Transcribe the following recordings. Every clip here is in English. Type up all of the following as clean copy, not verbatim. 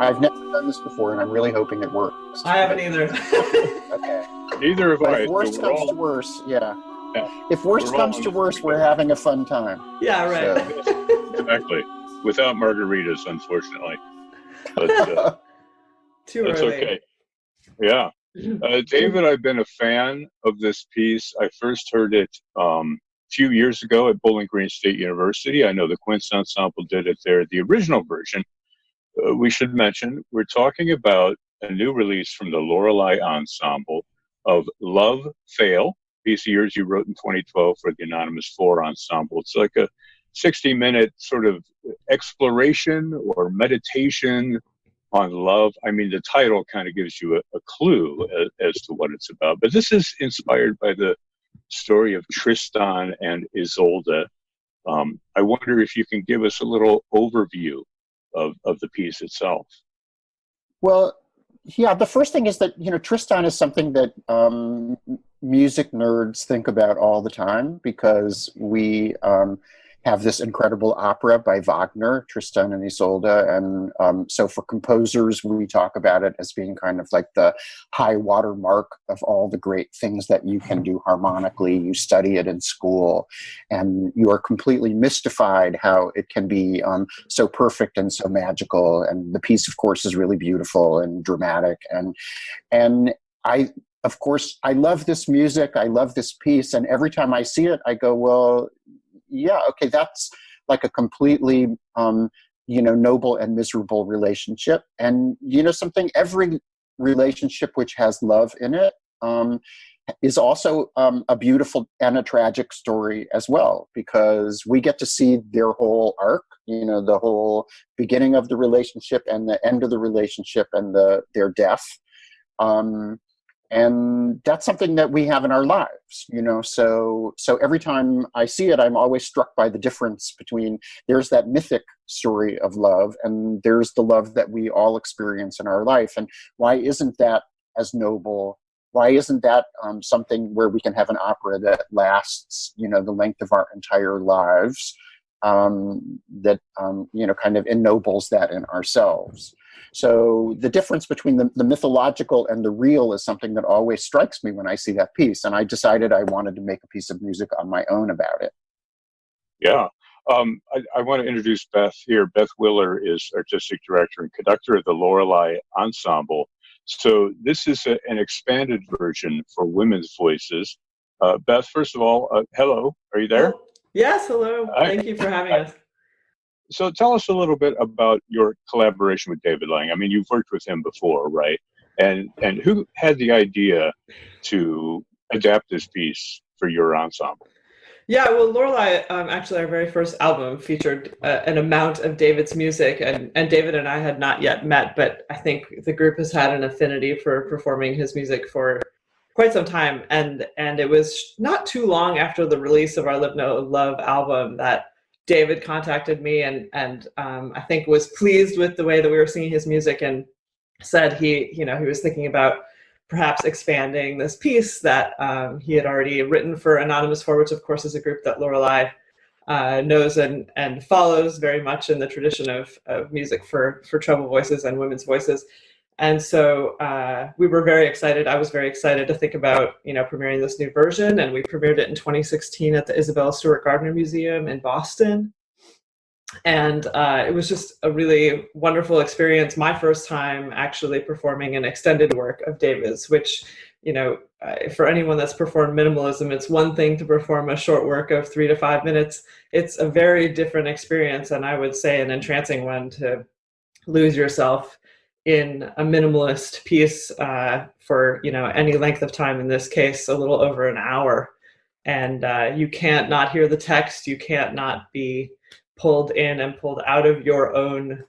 I've never done this before, and I'm really hoping it works. I haven't either. Okay. Neither have But I. if So worst comes to worst, yeah. yeah, If worst we're all comes in to this worst, we're together. having a fun time. Yeah, right. So. Exactly. Without margaritas, unfortunately, but Too that's early. okay. Yeah. David, I've been a fan of this piece. I first heard it a few years ago at Bowling Green State University. I know the Quince Ensemble did it there, the original version. We should mention we're talking about a new release from the Lorelei Ensemble of Love Fail, piece of yours you wrote in 2012 for the Anonymous Four Ensemble. It's like a 60-minute sort of exploration or meditation on love. I mean, the title kind of gives you a clue as to what it's about. But this is inspired by the story of Tristan and Isolde. I wonder if you can give us a little overview of the piece itself. Well, yeah, the first thing is that, Tristan is something that music nerds think about all the time because we have this incredible opera by Wagner, Tristan and Isolde. And so for composers, we talk about it as being kind of like the high water mark of all the great things that you can do harmonically. You study it in school and you are completely mystified how it can be so perfect and so magical. And the piece, of course, is really beautiful and dramatic. And of course, I love this music. I love this piece. And every time I see it, I go, well, yeah, okay, that's like a completely, noble and miserable relationship. And something, every relationship which has love in it is also a beautiful and a tragic story as well, because we get to see their whole arc, the whole beginning of the relationship and the end of the relationship and their death. And that's something that we have in our lives, so every time I see it, I'm always struck by the difference between there's that mythic story of love and there's the love that we all experience in our life. And why isn't that as noble? Why isn't that something where we can have an opera that lasts, the length of our entire lives, that, kind of ennobles that in ourselves? So the difference between the mythological and the real is something that always strikes me when I see that piece. And I decided I wanted to make a piece of music on my own about it. Yeah. I want to introduce Beth here. Beth Willer is artistic director and conductor of the Lorelei Ensemble. So this is an expanded version for women's voices. Beth, first of all, hello. Are you there? Yes, hello. Hi. Thank you for having us. So tell us a little bit about your collaboration with David Lang. I mean, you've worked with him before, right? And who had the idea to adapt this piece for your ensemble? Yeah, well, Lorelei, actually, our very first album featured an amount of David's music, and David and I had not yet met, but I think the group has had an affinity for performing his music for quite some time. And it was not too long after the release of our Live No Love album that David contacted me and I think was pleased with the way that we were singing his music and said he was thinking about perhaps expanding this piece that he had already written for Anonymous Four, which of course is a group that Lorelei knows and follows very much in the tradition of music for treble voices and women's voices. And so we were very excited. I was very excited to think about, premiering this new version. And we premiered it in 2016 at the Isabella Stewart Gardner Museum in Boston. And it was just a really wonderful experience. My first time actually performing an extended work of David's, which, for anyone that's performed minimalism, it's one thing to perform a short work of 3 to 5 minutes. It's a very different experience. And I would say an entrancing one to lose yourself in a minimalist piece for any length of time, in this case a little over an hour, and you can't not hear the text, you can't not be pulled in and pulled out of your own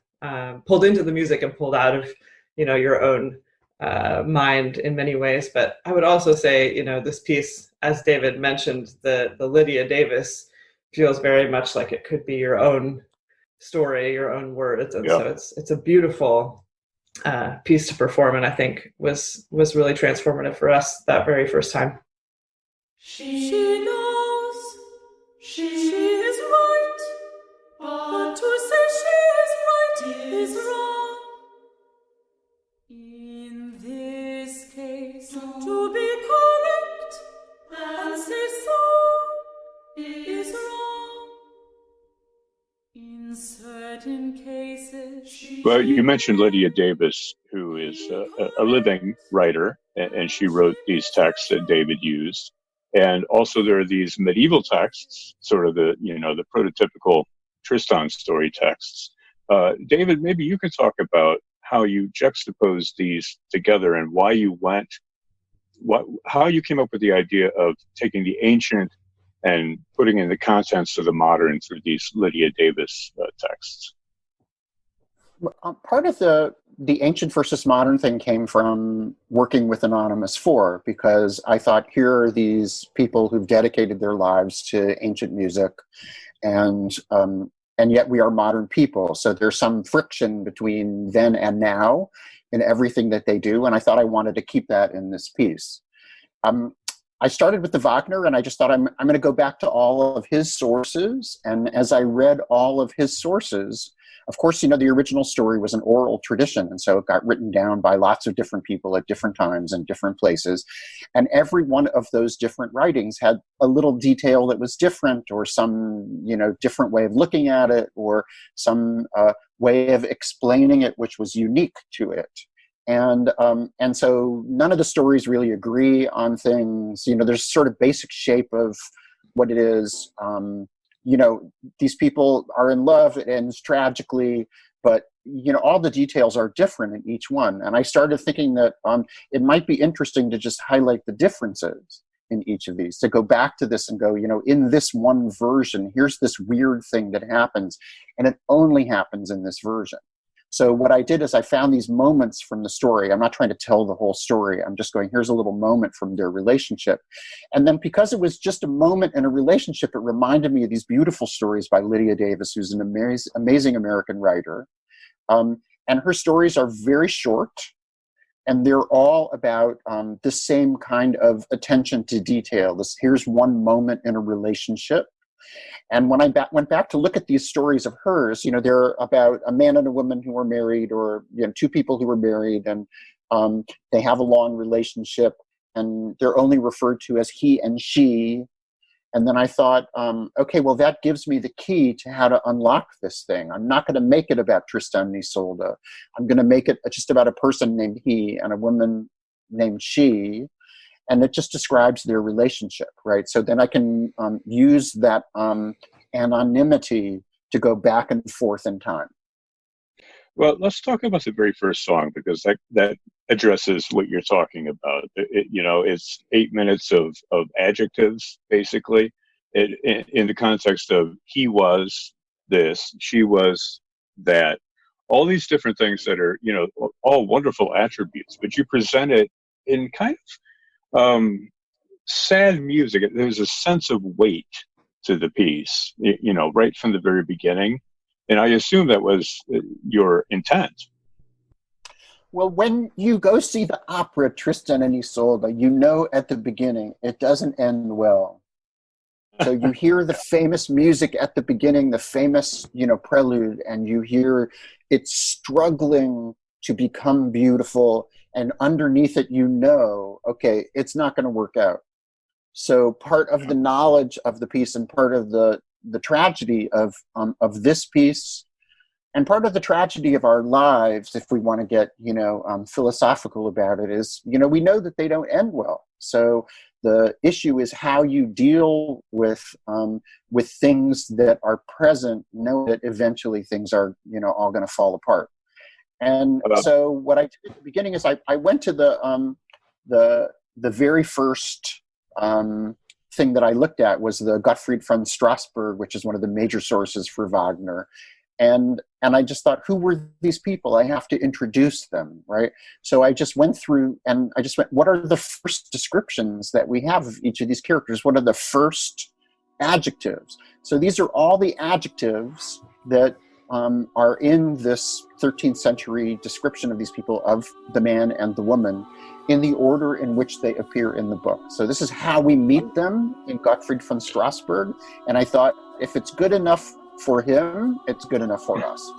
pulled into the music and pulled out of your own mind in many ways. But I would also say this piece, as David mentioned, the Lydia Davis feels very much like it could be your own story, your own words, and so it's a beautiful piece to perform, and I think was really transformative for us that very first time. She knows she is right, but to say she is right is wrong. certain cases. Well, you mentioned Lydia Davis, who is a living writer, and she wrote these texts that David used. And also, there are these medieval texts, sort of the prototypical Tristan story texts. David, maybe you could talk about how you juxtaposed these together and why you how you came up with the idea of taking the ancient and putting in the contents of the modern through these Lydia Davis texts. Part of the ancient versus modern thing came from working with Anonymous 4, because I thought, here are these people who've dedicated their lives to ancient music, and yet we are modern people. So there's some friction between then and now in everything that they do, and I thought I wanted to keep that in this piece. I started with the Wagner, and I just thought I'm going to go back to all of his sources. And as I read all of his sources, of course, the original story was an oral tradition, and so it got written down by lots of different people at different times and different places. And every one of those different writings had a little detail that was different, or some, different way of looking at it, or some way of explaining it which was unique to it. And so none of the stories really agree on things. There's sort of basic shape of what it is. These people are in love, it ends tragically, but, all the details are different in each one. And I started thinking that it might be interesting to just highlight the differences in each of these, to go back to this and go, in this one version, here's this weird thing that happens, and it only happens in this version. So what I did is I found these moments from the story. I'm not trying to tell the whole story. I'm just going, here's a little moment from their relationship. And then because it was just a moment in a relationship, it reminded me of these beautiful stories by Lydia Davis, who's an amazing American writer. And her stories are very short, and they're all about the same kind of attention to detail. Here's one moment in a relationship. And when I went back to look at these stories of hers, they're about a man and a woman who were married, or two people who were married, and they have a long relationship, and they're only referred to as he and she. And then I thought, okay, well, that gives me the key to how to unlock this thing. I'm not going to make it about Tristan and Isolde. I'm going to make it just about a person named he and a woman named she. And it just describes their relationship, right? So then I can use that anonymity to go back and forth in time. Well, let's talk about the very first song, because that addresses what you're talking about. It's 8 minutes of adjectives, basically, in the context of he was this, she was that, all these different things that are, all wonderful attributes, but you present it in kind of sad music. There's a sense of weight to the piece, right from the very beginning. And I assume that was your intent. Well, when you go see the opera Tristan and Isolde, at the beginning, it doesn't end well. So you hear the famous music at the beginning, the famous, prelude, and you hear it struggling to become beautiful. And underneath it, okay, it's not going to work out. So part of the knowledge of the piece, and part of the tragedy of this piece, and part of the tragedy of our lives, if we want to get philosophical about it, is we know that they don't end well. So the issue is how you deal with things that are present, know that eventually things are all going to fall apart. And so what I did at the beginning is I went to the very first thing that I looked at was the Gottfried von Strassburg, which is one of the major sources for Wagner. And I just thought, who were these people? I have to introduce them, right? So I just went through and I just went, what are the first descriptions that we have of each of these characters? What are the first adjectives? So these are all the adjectives that are in this 13th century description of these people, of the man and the woman, in the order in which they appear in the book. So this is how we meet them in Gottfried von Strassburg. And I thought, if it's good enough for him, it's good enough for us.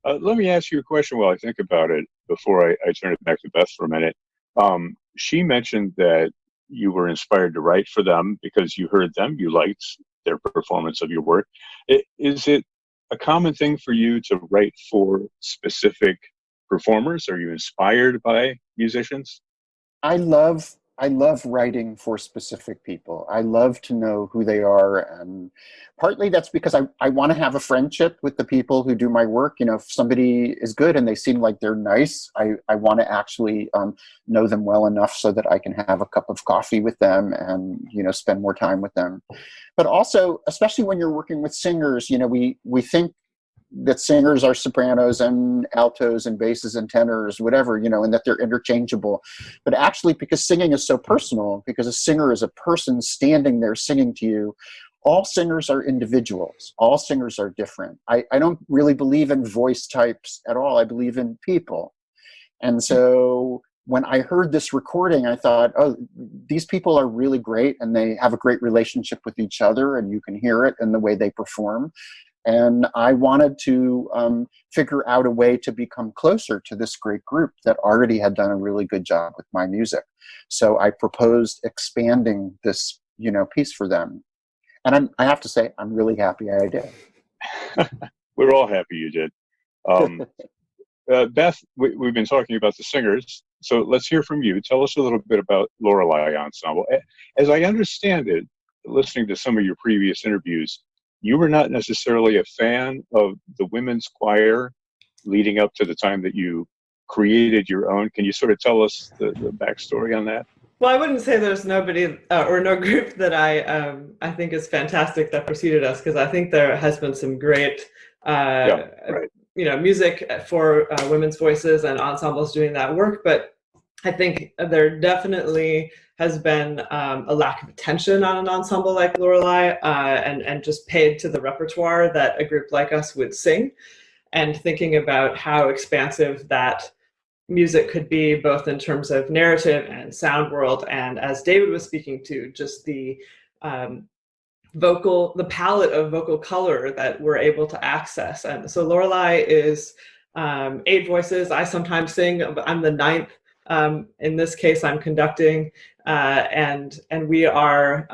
Let me ask you a question while I think about it before I turn it back to Beth for a minute. She mentioned that you were inspired to write for them because you heard them, you liked their performance of your work. Is it a common thing for you to write for specific performers? Are you inspired by musicians? I love writing for specific people. I love to know who they are, and partly that's because I want to have a friendship with the people who do my work. You know, if somebody is good and they seem like they're nice, I want to actually know them well enough so that I can have a cup of coffee with them and, you know, spend more time with them. But also, especially when you're working with singers, you know, we think that singers are sopranos and altos and basses and tenors, whatever, you know, and that they're interchangeable. But actually, because singing is so personal, because a singer is a person standing there singing to you, all singers are individuals. All singers are different. I don't really believe in voice types at all. I believe in people. And so when I heard this recording, I thought, oh, these people are really great and they have a great relationship with each other, and you can hear it in the way they perform. And I wanted to figure out a way to become closer to this great group that already had done a really good job with my music. So I proposed expanding this, you know, piece for them. And I have to say, I'm really happy I did. We're all happy you did. Beth, we've been talking about the singers, so let's hear from you. Tell us a little bit about Lorelei Ensemble. As I understand it, listening to some of your previous interviews, you were not necessarily a fan of the women's choir leading up to the time that you created your own. Can you sort of tell us the backstory on that? Well, I wouldn't say there's nobody or no group that I think is fantastic that preceded us, because I think there has been some great Right. you know, music for women's voices and ensembles doing that work. But I think there definitely has been a lack of attention on an ensemble like Lorelei, and just paid to the repertoire that a group like us would sing, and thinking about how expansive that music could be, both in terms of narrative and sound world, and as David was speaking to, just the the palette of vocal color that we're able to access. And so Lorelei is 8 voices. I sometimes sing. I'm the 9th. In this case, I'm conducting, and we are,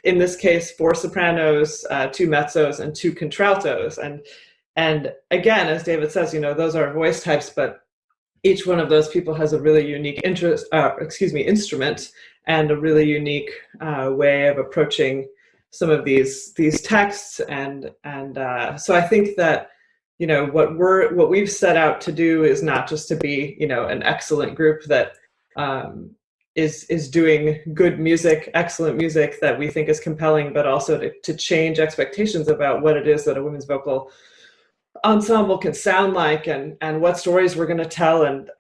in this case, 4 sopranos, 2 mezzos, and 2 contraltos. And again, as David says, you know, those are voice types, but each one of those people has a really unique instrument, and a really unique way of approaching some of these texts. And so I think that, you know, what we've set out to do is not just to be, you know, an excellent group that is doing good music, excellent music that we think is compelling, but also to change expectations about what it is that a women's vocal ensemble can sound like, and what stories we're going to tell, and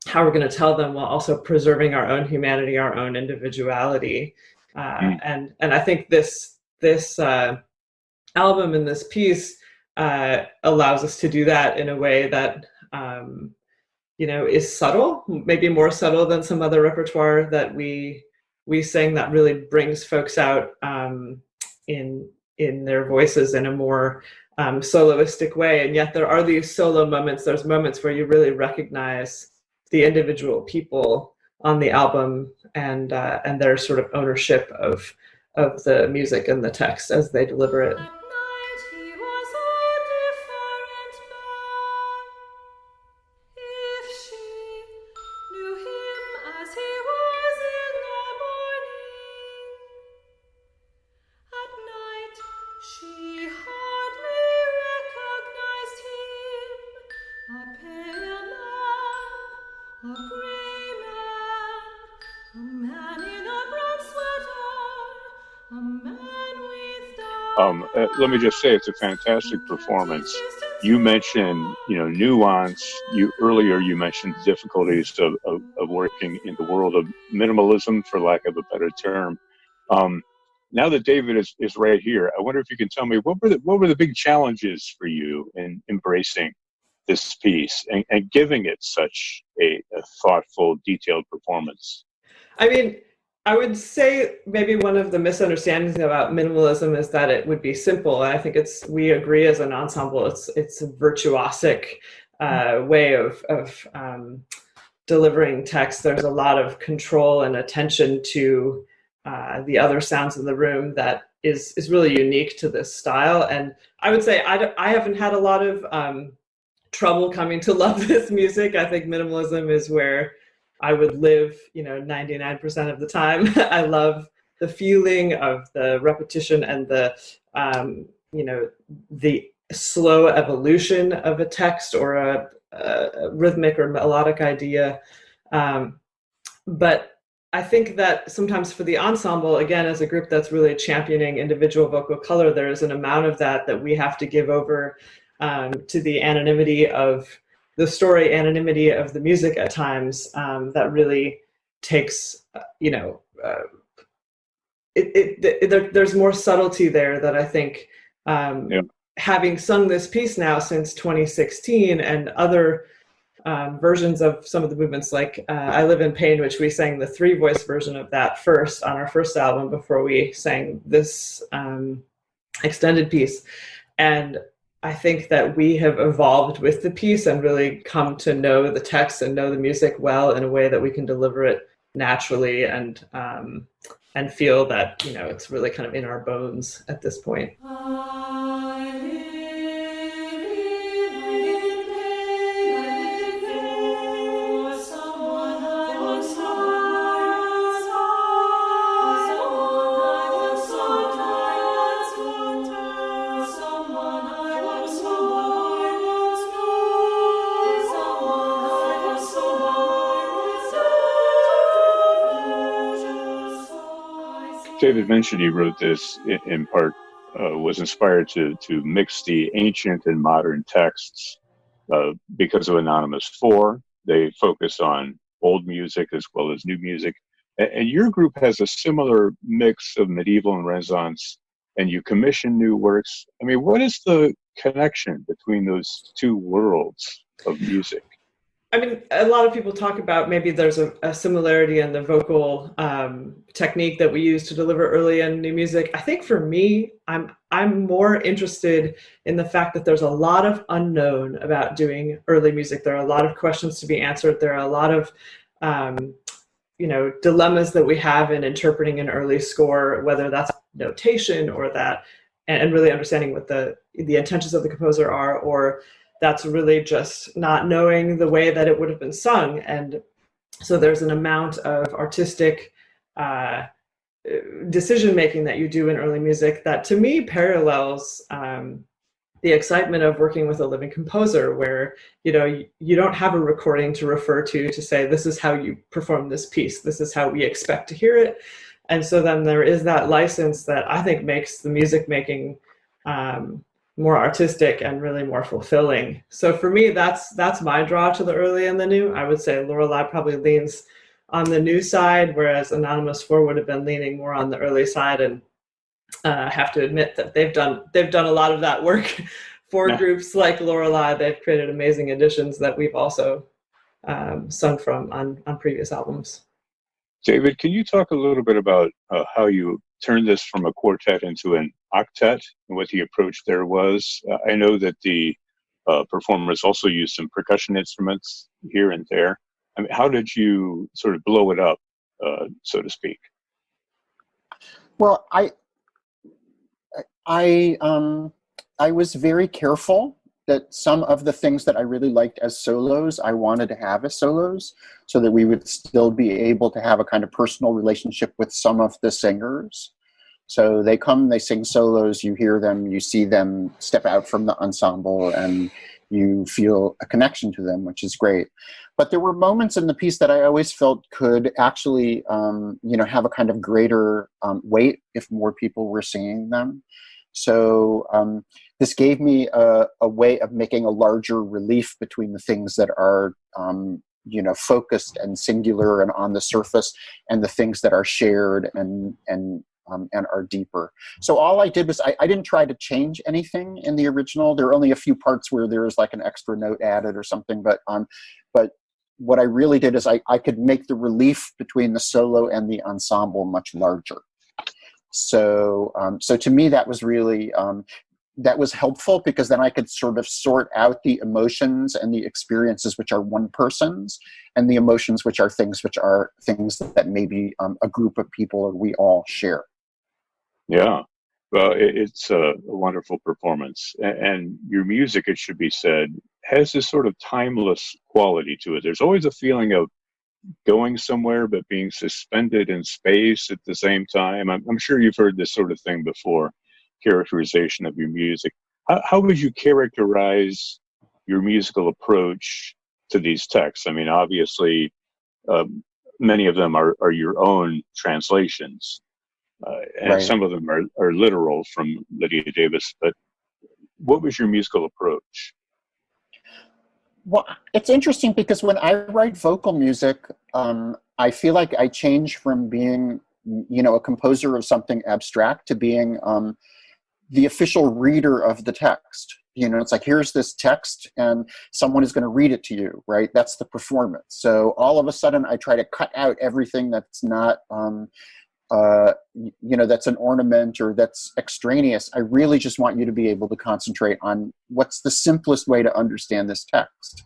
how we're going to tell them, while also preserving our own humanity, our own individuality. And I think this album and this piece allows us to do that in a way that you know, is subtle, maybe more subtle than some other repertoire that we sing, that really brings folks out in their voices in a more soloistic way. And yet there are these solo moments. There's moments where you really recognize the individual people on the album, and their sort of ownership of the music and the text as they deliver it. At night he was a different man. If she knew him as he was in the morning, at night she hardly recognized him. A pale man, a gray man, a man in a brown sweater, a man with dark Let me just say, it's a fantastic performance. You mentioned, you know, nuance. Earlier you mentioned the difficulties of working in the world of minimalism, for lack of a better term. Now that David is right here, I wonder if you can tell me what were the big challenges for you in embracing this piece and giving it such a thoughtful, detailed performance? I mean, I would say maybe one of the misunderstandings about minimalism is that it would be simple. And I think we agree as an ensemble, it's a virtuosic way of delivering text. There's a lot of control and attention to the other sounds in the room that is really unique to this style. And I would say I haven't had a lot of trouble coming to love this music. I think minimalism is where I would live, 99% of the time. I love the feeling of the repetition and the slow evolution of a text or a rhythmic or melodic idea. But I think that sometimes for the ensemble, again, as a group that's really championing individual vocal color, there is an amount of that we have to give over to the anonymity of the story, anonymity of the music at times, that really takes, there's more subtlety there that I think, having sung this piece now since 2016 and other versions of some of the movements, like I Live in Pain, which we sang the 3-voice version of that first on our first album before we sang this extended piece. And I think that we have evolved with the piece and really come to know the text and know the music well in a way that we can deliver it naturally and feel that, it's really kind of in our bones at this point. David mentioned he wrote this in part, was inspired to mix the ancient and modern texts because of Anonymous 4. They focus on old music as well as new music. And your group has a similar mix of medieval and Renaissance, and you commission new works. I mean, what is the connection between those two worlds of music? I mean, a lot of people talk about maybe there's a similarity in the vocal technique that we use to deliver early and new music. I think for me, I'm more interested in the fact that there's a lot of unknown about doing early music. There are a lot of questions to be answered. There are a lot of dilemmas that we have in interpreting an early score, whether that's notation or that, and really understanding what the intentions of the composer are, or that's really just not knowing the way that it would have been sung. And so there's an amount of artistic decision-making that you do in early music that to me parallels the excitement of working with a living composer, where, you don't have a recording to refer to say, this is how you perform this piece, this is how we expect to hear it. And so then there is that license that I think makes the music making more artistic and really more fulfilling. So for me, that's my draw to the early and the new. I would say Lorelei probably leans on the new side, whereas Anonymous 4 would have been leaning more on the early side. And I have to admit that they've done a lot of that work for groups like Lorelei. They've created amazing additions that we've also sung from on previous albums. David, can you talk a little bit about how you turned this from a quartet into an octet and what the approach there was? I know that the performers also used some percussion instruments here and there. I mean, how did you sort of blow it up, so to speak? Well, I was very careful that some of the things that I really liked as solos, I wanted to have as solos, so that we would still be able to have a kind of personal relationship with some of the singers. So they come, they sing solos, you hear them, you see them step out from the ensemble, and you feel a connection to them, which is great. But there were moments in the piece that I always felt could actually, have a kind of greater weight if more people were singing them. So this gave me a way of making a larger relief between the things that are, focused and singular and on the surface, and the things that are shared and are deeper. So all I did was I didn't try to change anything in the original. There are only a few parts where there is like an extra note added or something, but what I really did is I could make the relief between the solo and the ensemble much larger. So so to me that was really that was helpful, because then I could sort of sort out the emotions and the experiences which are one person's, and the emotions which are things that maybe a group of people or we all share. Yeah. Well, it's a wonderful performance. And your music, it should be said, has this sort of timeless quality to it. There's always a feeling of going somewhere, but being suspended in space at the same time. I'm sure you've heard this sort of thing before, characterization of your music. How would you characterize your musical approach to these texts? I mean, obviously, many of them are your own translations, and Right. some of them are literal from Lydia Davis. But what was your musical approach? Well, it's interesting because when I write vocal music, I feel like I change from being, a composer of something abstract to being the official reader of the text. It's like, here's this text and someone is going to read it to you, right? That's the performance. So all of a sudden I try to cut out everything that's not, that's an ornament or that's extraneous. I really just want you to be able to concentrate on what's the simplest way to understand this text.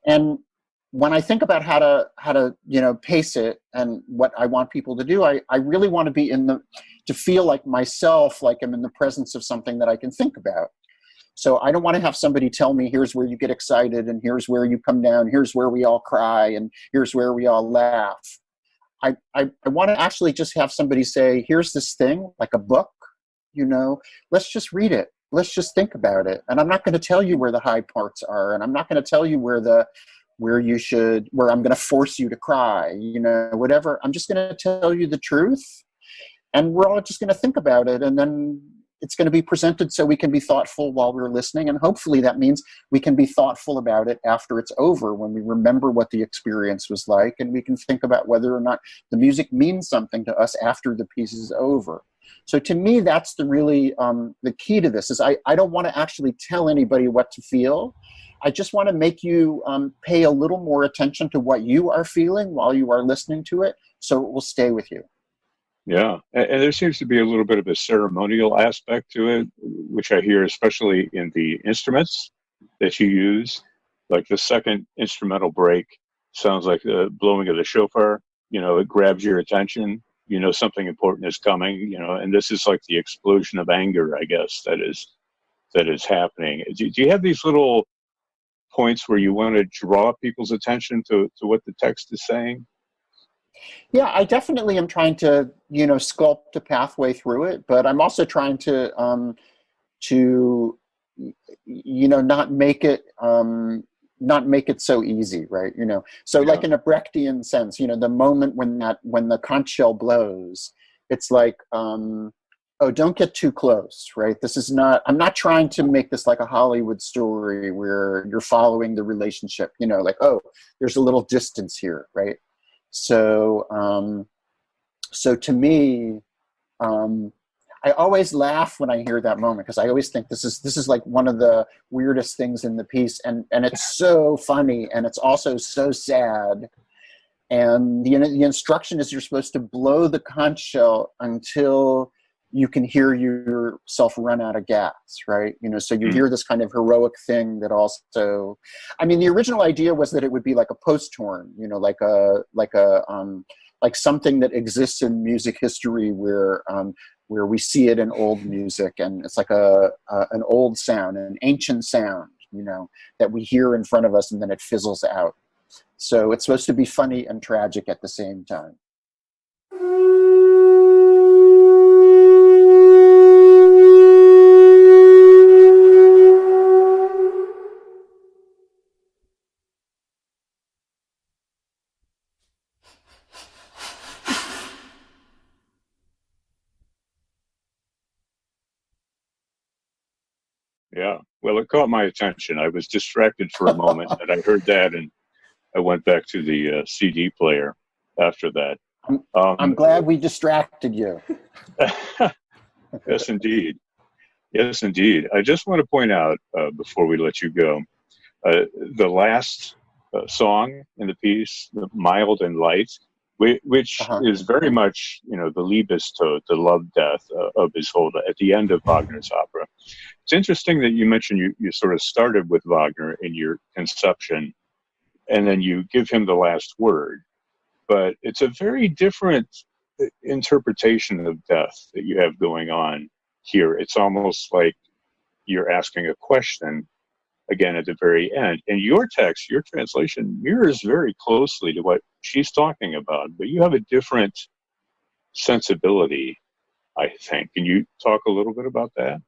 And when I think about how to pace it and what I want people to do, I really want to be to feel like myself, like I'm in the presence of something that I can think about. So I don't want to have somebody tell me, here's where you get excited and here's where you come down, here's where we all cry and here's where we all laugh. I want to actually just have somebody say, here's this thing, like a book, let's just read it. Let's just think about it. And I'm not going to tell you where the high parts are. And I'm not going to tell you where I'm going to force you to cry, whatever. I'm just going to tell you the truth. And we're all just going to think about it. And then it's going to be presented so we can be thoughtful while we're listening. And hopefully that means we can be thoughtful about it after it's over, when we remember what the experience was like, and we can think about whether or not the music means something to us after the piece is over. So to me, that's the key to this is I don't want to actually tell anybody what to feel. I just want to make you pay a little more attention to what you are feeling while you are listening to it, so it will stay with you. Yeah, and there seems to be a little bit of a ceremonial aspect to it, which I hear especially in the instruments that you use. Like the second instrumental break sounds like the blowing of the shofar. It grabs your attention. Something important is coming. And this is like the explosion of anger, I guess, that is happening. Do you have these little points where you want to draw people's attention to what the text is saying? Yeah, I definitely am trying to, sculpt a pathway through it, but I'm also trying to not make it so easy, right? So like in a Brechtian sense, the moment when the conch shell blows, it's like, oh, don't get too close, right? I'm not trying to make this like a Hollywood story where you're following the relationship, like, oh, there's a little distance here, right? So, so to me, I always laugh when I hear that moment, because I always think this is like one of the weirdest things in the piece, and it's so funny, and it's also so sad. And the instruction is you're supposed to blow the conch shell until you can hear yourself run out of gas, right? So you hear this kind of heroic thing that also, I mean, the original idea was that it would be like a post horn, like something that exists in music history where we see it in old music, and it's like an old sound, an ancient sound, that we hear in front of us, and then it fizzles out. So it's supposed to be funny and tragic at the same time. Yeah, well, it caught my attention. I was distracted for a moment, and I heard that, and I went back to the CD player after that. I'm glad we distracted you. Yes, indeed. Yes, indeed. I just want to point out before we let you go, the last song in the piece, the Mild and Light, which Uh-huh. is very much, the Liebestod, the love death of Isolde at the end of Wagner's opera. It's interesting that you mentioned you sort of started with Wagner in your conception, and then you give him the last word. But it's a very different interpretation of death that you have going on here. It's almost like you're asking a question again at the very end. And your text, your translation mirrors very closely to what she's talking about, but you have a different sensibility, I think. Can you talk a little bit about that?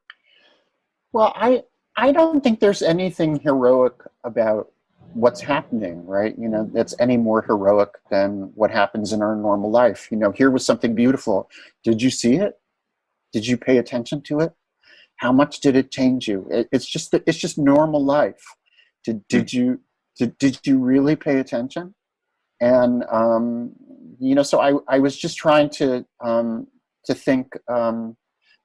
Well, I don't think there's anything heroic about what's happening, right? That's any more heroic than what happens in our normal life. Here was something beautiful. Did you see it? Did you pay attention to it? How much did it change you? It's just normal life. Did you really pay attention? And so I was just trying to think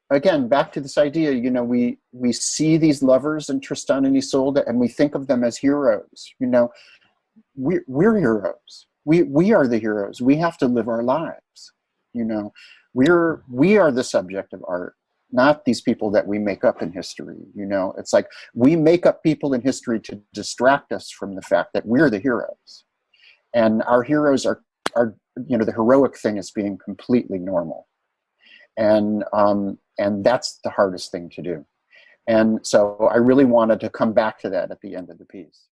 again back to this idea. We see these lovers in Tristan and Isolde, and we think of them as heroes. We're heroes. We are the heroes. We have to live our lives. We are the subject of art, not these people that we make up in history. It's like we make up people in history to distract us from the fact that we're the heroes, and our heroes are the heroic thing is being completely normal, and that's the hardest thing to do. And so I really wanted to come back to that at the end of the piece.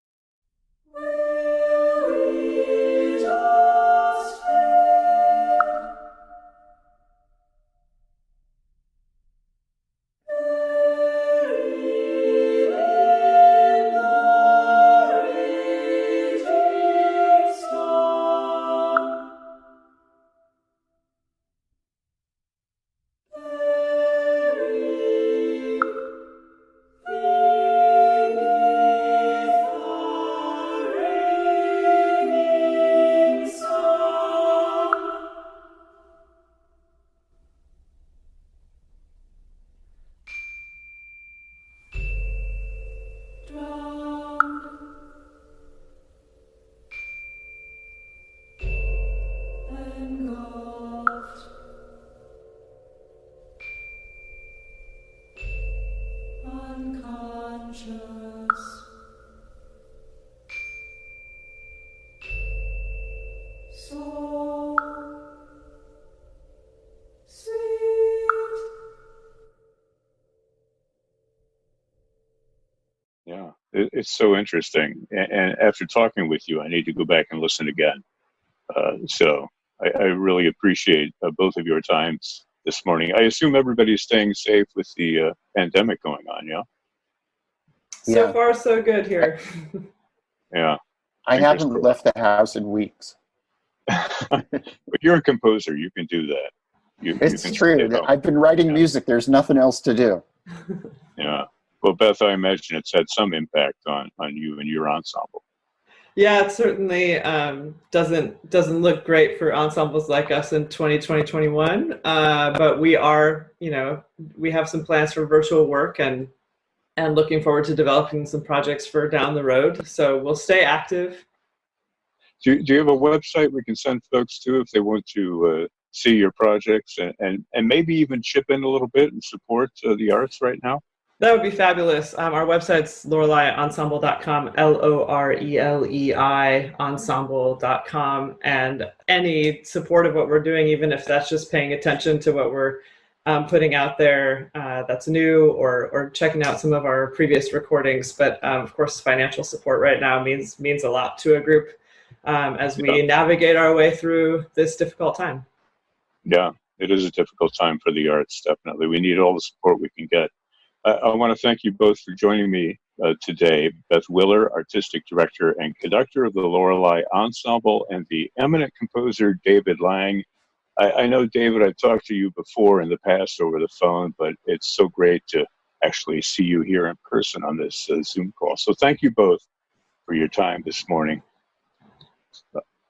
Yeah, it's so interesting. And after talking with you, I need to go back and listen again. So I really appreciate both of your times this morning. I assume everybody's staying safe with the pandemic going on, yeah? So far, so good here. Yeah. I haven't left the house in weeks. But you're a composer. You can do that. It's true. I've been writing music. There's nothing else to do. Yeah. Well, Beth, I imagine it's had some impact on you and your ensemble. Yeah, it certainly doesn't look great for ensembles like us in 2021. But we are, we have some plans for virtual work and looking forward to developing some projects for down the road. So we'll stay active. Do you have a website we can send folks to if they want to see your projects and maybe even chip in a little bit and support the arts right now? That would be fabulous. Our website's LoreleiEnsemble.com, LORELEI ensemble.com. And any support of what we're doing, even if that's just paying attention to what we're putting out there that's new or checking out some of our previous recordings. But of course, financial support right now means a lot to a group as we navigate our way through this difficult time. Yeah, it is a difficult time for the arts, definitely. We need all the support we can get. I want to thank you both for joining me today. Beth Willer, Artistic Director and Conductor of the Lorelei Ensemble, and the eminent composer David Lang. I know, David, I've talked to you before in the past over the phone, but it's so great to actually see you here in person on this Zoom call. So thank you both for your time this morning.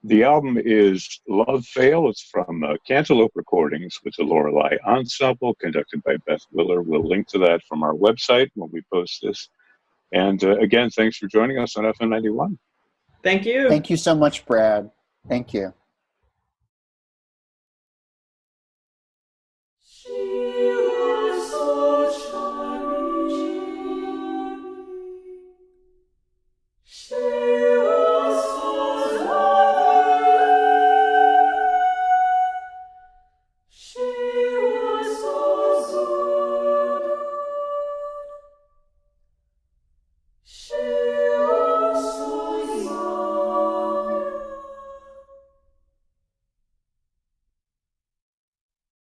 The album is Love Fail. It's from Cantaloupe Recordings with the Lorelei Ensemble, conducted by Beth Willer. We'll link to that from our website when we post this. And again, thanks for joining us on FM 91. Thank you. Thank you so much, Brad. Thank you.